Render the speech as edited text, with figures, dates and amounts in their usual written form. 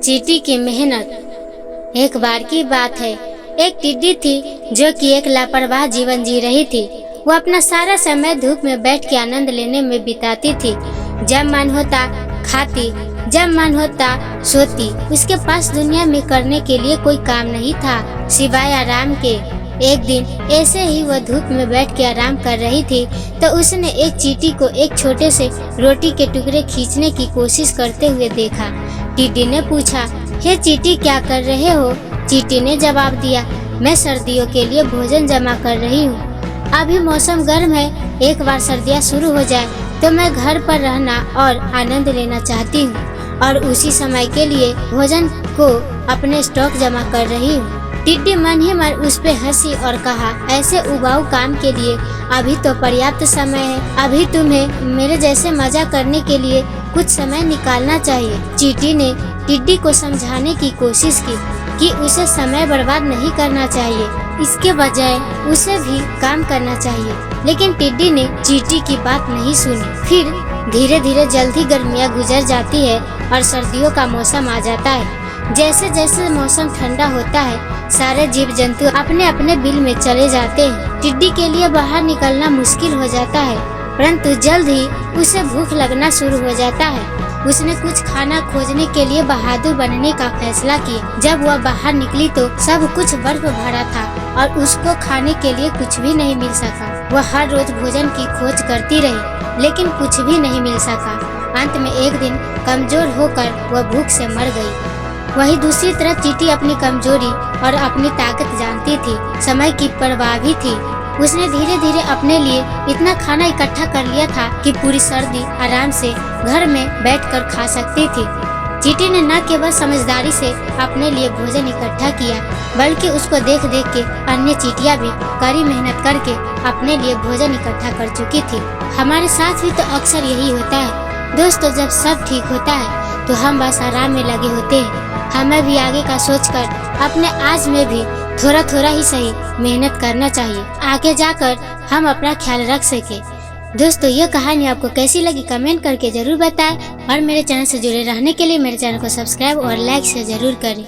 चींटी की मेहनत। एक बार की बात है, एक टिड्डी थी जो कि एक लापरवाह जीवन जी रही थी। वो अपना सारा समय धूप में बैठ के आनंद लेने में बिताती थी। जब मन होता खाती, जब मन होता सोती। उसके पास दुनिया में करने के लिए कोई काम नहीं था सिवाय आराम के। एक दिन ऐसे ही वह धूप में बैठ के आराम कर रही थी तो उसने एक चींटी को एक छोटे से रोटी के टुकड़े खींचने की कोशिश करते हुए देखा। टिड्डी ने पूछा, हे चींटी, क्या कर रहे हो? चींटी ने जवाब दिया, मैं सर्दियों के लिए भोजन जमा कर रही हूँ। अभी मौसम गर्म है, एक बार सर्दियाँ शुरू हो जाए तो मैं घर पर रहना और आनंद लेना चाहती हूँ और उसी समय के लिए भोजन को अपने स्टॉक जमा कर रही हूँ। टिड्डी मन ही मन उस पे हंसी और कहा, ऐसे उबाऊ काम के लिए अभी तो पर्याप्त समय है। अभी तुम्हें मेरे जैसे मजा करने के लिए कुछ समय निकालना चाहिए। चींटी ने टिड्डी को समझाने की कोशिश की कि उसे समय बर्बाद नहीं करना चाहिए, इसके बजाय उसे भी काम करना चाहिए। लेकिन टिड्डी ने चींटी की बात नहीं सुनी। फिर धीरे धीरे जल्दी गर्मियाँ गुजर जाती है और सर्दियों का मौसम आ जाता है। जैसे जैसे मौसम ठंडा होता है, सारे जीव जंतु अपने अपने बिल में चले जाते हैं। टिड्डी के लिए बाहर निकलना मुश्किल हो जाता है, परंतु जल्द ही उसे भूख लगना शुरू हो जाता है। उसने कुछ खाना खोजने के लिए बहादुर बनने का फैसला किया। जब वह बाहर निकली तो सब कुछ बर्फ भरा था और उसको खाने के लिए कुछ भी नहीं मिल सका। वह हर रोज भोजन की खोज करती रही, लेकिन कुछ भी नहीं मिल सका। अंत में एक दिन कमजोर होकर वह भूख से मर गई। वही दूसरी तरफ चींटी अपनी कमजोरी और अपनी ताकत जानती थी, समय की परवाह भी थी। उसने धीरे धीरे अपने लिए इतना खाना इकट्ठा कर लिया था कि पूरी सर्दी आराम से घर में बैठकर खा सकती थी। चींटी ने न केवल समझदारी से अपने लिए भोजन इकट्ठा किया, बल्कि उसको देख देख के अन्य चींटियां भी कड़ी मेहनत करके अपने लिए भोजन इकट्ठा कर चुकी थी। हमारे साथ भी तो अक्सर यही होता है दोस्तों। जब सब ठीक होता है तो हम बस आराम में लगे होते हैं। हमें भी आगे का सोचकर अपने आज में भी थोड़ा थोड़ा ही सही मेहनत करना चाहिए, आगे जाकर हम अपना ख्याल रख सके। दोस्तों, ये कहानी आपको कैसी लगी कमेंट करके जरूर बताएं और मेरे चैनल से जुड़े रहने के लिए मेरे चैनल को सब्सक्राइब और लाइक से जरूर करें।